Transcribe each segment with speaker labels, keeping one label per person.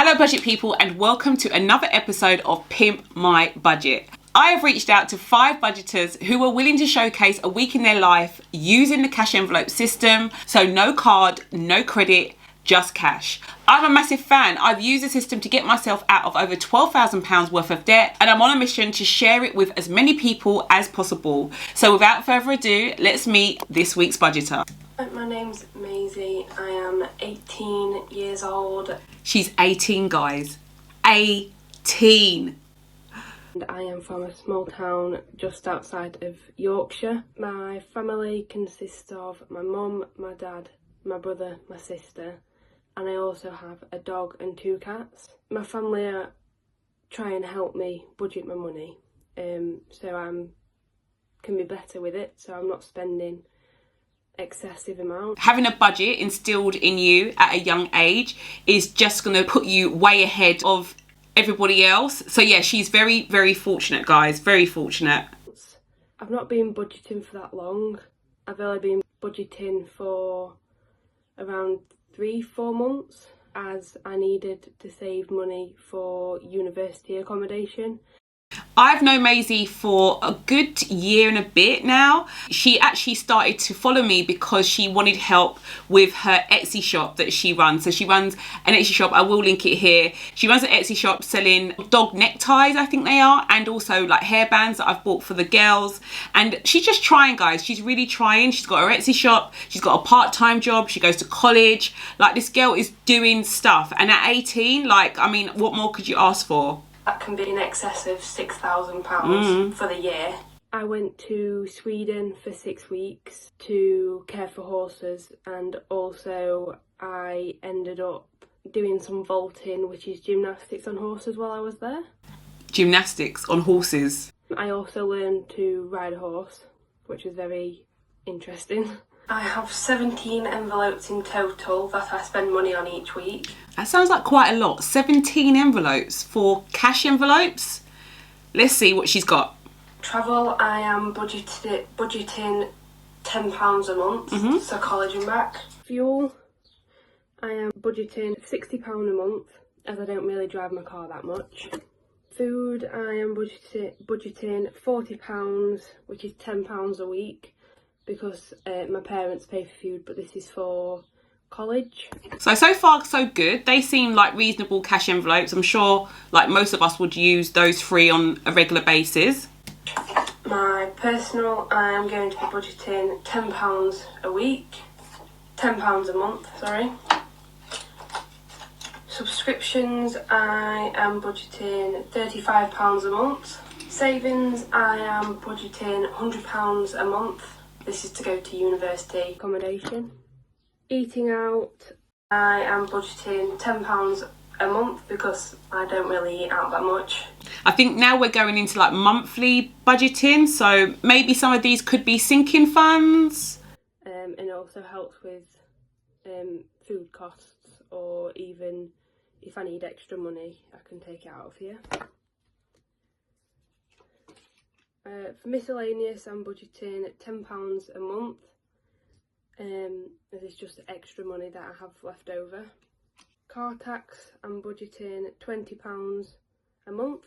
Speaker 1: Hello budget people, and welcome to another episode of Pimp My Budget. I have reached out to 5 budgeters who are willing to showcase a week in their life using the cash envelope system. So no card, no credit, just cash. I'm a massive fan. I've used the system to get myself out of over £12,000 worth of debt, and I'm on a mission to share it with as many people as possible. So without further ado, let's meet this week's budgeter.
Speaker 2: My name's Maisie. I am 18 years old.
Speaker 1: She's 18, guys. 18.
Speaker 2: And I am from a small town just outside of Yorkshire. My family consists of my mum, my dad, my brother, my sister, and I also have a dog and 2 cats. My family try and help me budget my money, so I can be better with it, so I'm not spending excessive amount.
Speaker 1: Having a budget instilled in you at a young age is just going to put you way ahead of everybody else. So yeah, she's very, very fortunate, guys. Very fortunate.
Speaker 2: I've not been budgeting for that long. I've only been budgeting for around 3-4 months, as I needed to save money for university accommodation.
Speaker 1: I've known Maisie for a good year and a bit now. She actually started to follow me because she wanted help with her Etsy shop that she runs. So she runs an Etsy shop, I will link it here. She runs an Etsy shop selling dog neckties, I think they are, and also like hairbands that I've bought for the girls. And she's just trying, guys. She's really trying. She's got her Etsy shop. She's got a part-time job. She goes to college. Like, this girl is doing stuff. And at 18, like, I mean, what more could you ask for?
Speaker 2: That can be in excess of £6,000 for the year. I went to Sweden for 6 weeks to care for horses, and also I ended up doing some vaulting, which is gymnastics on horses, while I was there.
Speaker 1: Gymnastics on horses.
Speaker 2: I also learned to ride a horse, which was very interesting. I have 17 envelopes in total that I spend money on each week.
Speaker 1: That sounds like quite a lot. 17 envelopes for cash envelopes. Let's see what she's got.
Speaker 2: Travel, I am budgeting £10 a month, so college and back. Fuel, I am budgeting £60 a month, as I don't really drive my car that much. Food, I am budgeting £40, which is £10 a week, because my parents pay for food, but this is for college. So
Speaker 1: far so good. They seem like reasonable cash envelopes. I'm sure like most of us would use those 3 on a regular basis.
Speaker 2: My personal, I am going to be budgeting £10 a week. £10 a month, sorry. Subscriptions, I am budgeting £35 a month. Savings, I am budgeting £100 a month. This is to go to university accommodation. Eating out, I am budgeting £10 a month because I don't really eat out that much.
Speaker 1: I think now we're going into like monthly budgeting, so maybe some of these could be sinking funds.
Speaker 2: And it also helps with food costs, or even if I need extra money, I can take it out of here. For miscellaneous, I'm budgeting £10 a month. This is just extra money that I have left over. Car tax, I'm budgeting £20 a month,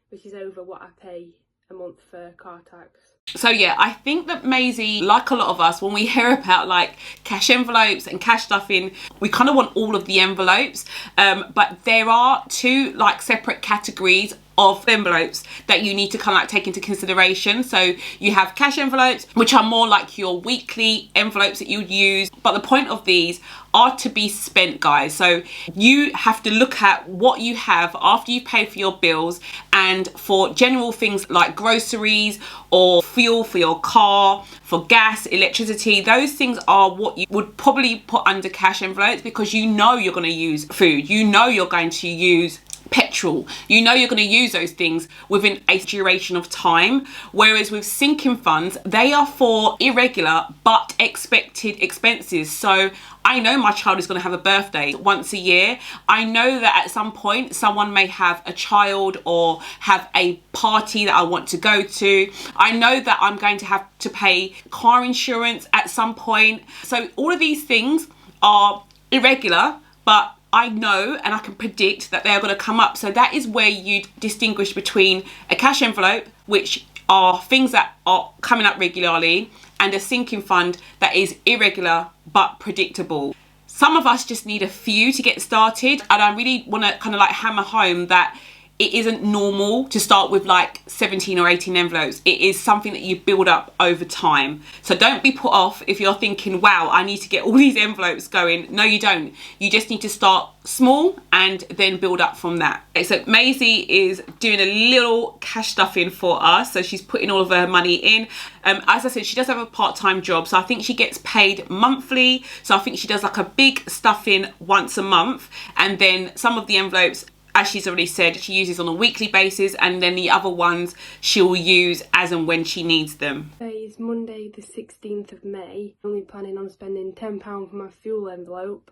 Speaker 2: which is over what I pay a month for car tax.
Speaker 1: So yeah, I think that Maisie, like a lot of us, when we hear about like cash envelopes and cash stuffing, we kind of want all of the envelopes. But there are 2 like separate categories of envelopes that you need to kind of like take into consideration. So you have cash envelopes, which are more like your weekly envelopes that you would use, but the point of these are to be spent, guys. So you have to look at what you have after you've paid for your bills, and for general things like groceries or fuel for your car, for gas, electricity, those things are what you would probably put under cash envelopes, because you know you're going to use food, you know you're going to use petrol, you know you're going to use those things within a duration of time. Whereas with sinking funds, they are for irregular but expected expenses. So I know my child is going to have a birthday once a year. I know that at some point someone may have a child or have a party that I want to go to. I know that I'm going to have to pay car insurance at some point. So all of these things are irregular but I know and I can predict that they are going to come up. So that is where you distinguish between a cash envelope, which are things that are coming up regularly, and a sinking fund that is irregular but predictable. Some of us just need a few to get started, and I really want to kind of like hammer home that it isn't normal to start with like 17 or 18 envelopes. It is something that you build up over time. So don't be put off if you're thinking, wow, I need to get all these envelopes going. No, you don't. You just need to start small and then build up from that. Okay, so Maisie is doing a little cash stuffing for us. So she's putting all of her money in. As I said, she does have a part-time job. So I think she gets paid monthly. So I think she does like a big stuffing once a month. And then some of the envelopes, as she's already said, she uses on a weekly basis, and then the other ones she'll use as and when she needs them.
Speaker 2: Today is Monday the 16th of May. I'm only planning on spending £10 for my fuel envelope,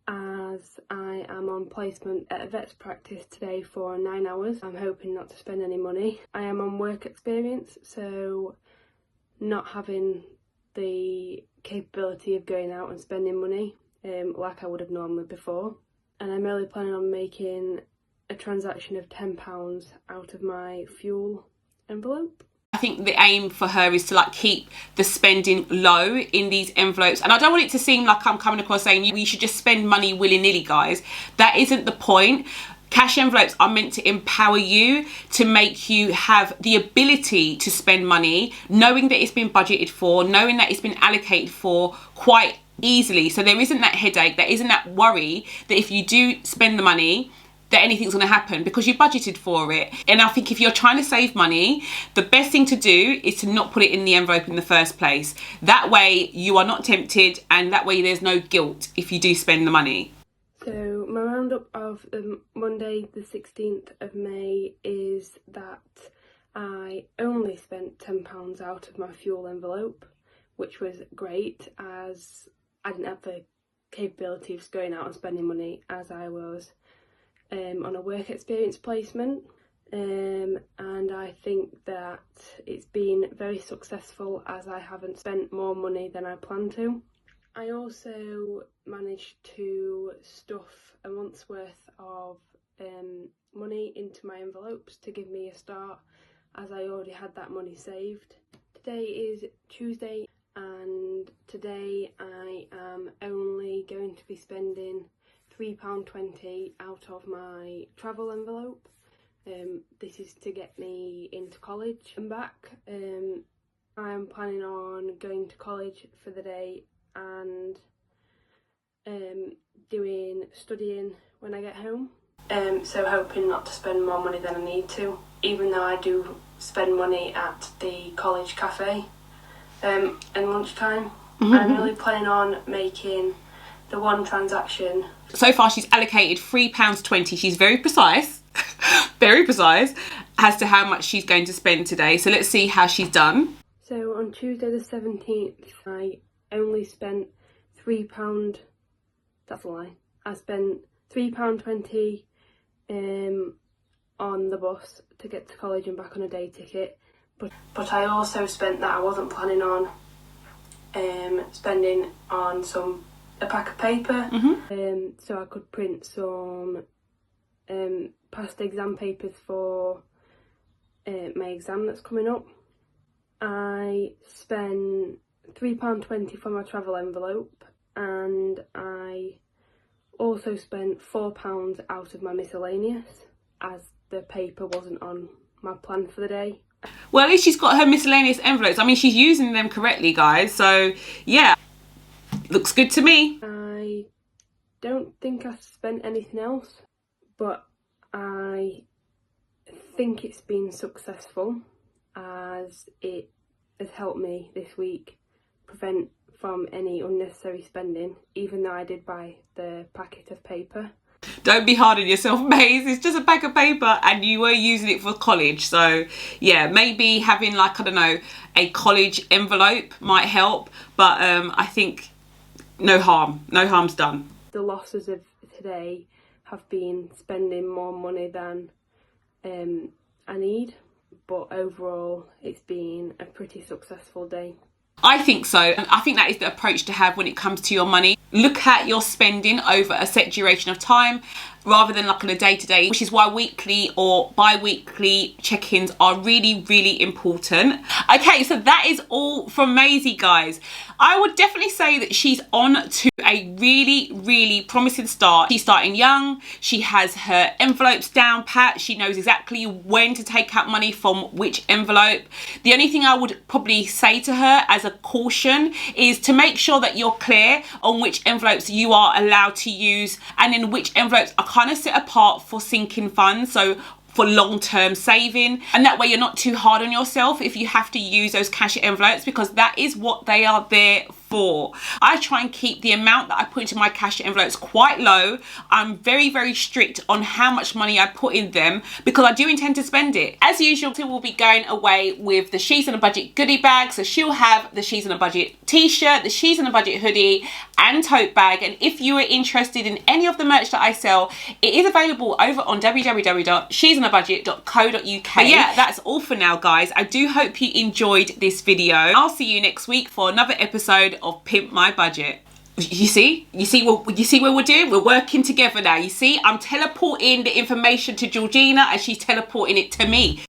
Speaker 2: as I am on placement at a vet's practice today for 9 hours. I'm hoping not to spend any money. I am on work experience, so not having the capability of going out and spending money like I would have normally before. And I'm only planning on making a transaction of £10 out of my fuel envelope.
Speaker 1: I think the aim for her is to like keep the spending low in these envelopes. And I don't want it to seem like I'm coming across saying you should just spend money willy-nilly, guys. That isn't the point. Cash envelopes are meant to empower you, to make you have the ability to spend money, knowing that it's been budgeted for, knowing that it's been allocated for quite easily. So there isn't that headache, there isn't that worry that if you do spend the money, that anything's going to happen, because you budgeted for it. And I think if you're trying to save money, the best thing to do is to not put it in the envelope in the first place. That way you are not tempted, and that way there's no guilt if you do spend the money.
Speaker 2: So my roundup of Monday the 16th of May is that I only spent £10 out of my fuel envelope, which was great, as I didn't have the capability of going out and spending money, as I was on a work experience placement, and I think that it's been very successful, as I haven't spent more money than I planned to. I also managed to stuff a month's worth of money into my envelopes to give me a start, as I already had that money saved. Today is Tuesday, and today I am only going to be spending £3.20 out of my travel envelope. This is to get me into college and back. I am planning on going to college for the day and studying when I get home. So hoping not to spend more money than I need to, even though I do spend money at the college cafe in lunchtime. I'm really planning on making the one transaction.
Speaker 1: So far she's allocated £3.20. She's very precise, very precise as to how much she's going to spend today. So let's see how she's done.
Speaker 2: So on Tuesday the 17th, I only spent £3, that's a lie. I spent £3.20 on the bus to get to college and back on a day ticket. But I also spent that I wasn't planning on spending on a pack of paper, so I could print some past exam papers for my exam that's coming up. I spent £3.20 for my travel envelope, and I also spent £4 out of my miscellaneous, as the paper wasn't on my plan for the day.
Speaker 1: Well, at least she's got her miscellaneous envelopes. I mean, she's using them correctly, guys. So, yeah, looks good to me.
Speaker 2: I don't think I spent anything else, but I think it's been successful, as it has helped me this week prevent from any unnecessary spending, even though I did buy the packet of paper.
Speaker 1: Don't be hard on yourself, Maze. It's just a pack of paper and you were using it for college. So, yeah, maybe having like, I don't know, a college envelope might help. But I think no harm's done.
Speaker 2: The losses of today have been spending more money than I need. But overall, it's been a pretty successful day.
Speaker 1: I think so. And I think that is the approach to have when it comes to your money. look at your spending over a set duration of time rather than like on a day-to-day, which is why weekly or bi-weekly check-ins are really, really important. Okay, so that is all from Maisie, guys. I would definitely say that she's on to a really, really promising start. She's starting young. She has her envelopes down pat. She knows exactly when to take out money from which envelope. The only thing I would probably say to her as a caution is to make sure that you're clear on which envelopes you are allowed to use and in which envelopes are kind of set apart for sinking funds, so for long-term saving, and that way you're not too hard on yourself if you have to use those cash envelopes, because that is what they are there for. I try and keep the amount that I put into my cash envelopes quite low. I'm very, very strict on how much money I put in them because I do intend to spend it. As usual, we'll be going away with the She's on a Budget goodie bag. So she'll have the She's on a Budget t-shirt, the She's on a Budget hoodie and tote bag. And if you are interested in any of the merch that I sell, it is available over on www.she'sonabudget.co.uk. But yeah, that's all for now, guys. I do hope you enjoyed this video. I'll see you next week for another episode of Pimp My Budget. You see what we're doing? We're working together now. You see, I'm teleporting the information to Georgina and she's teleporting it to me.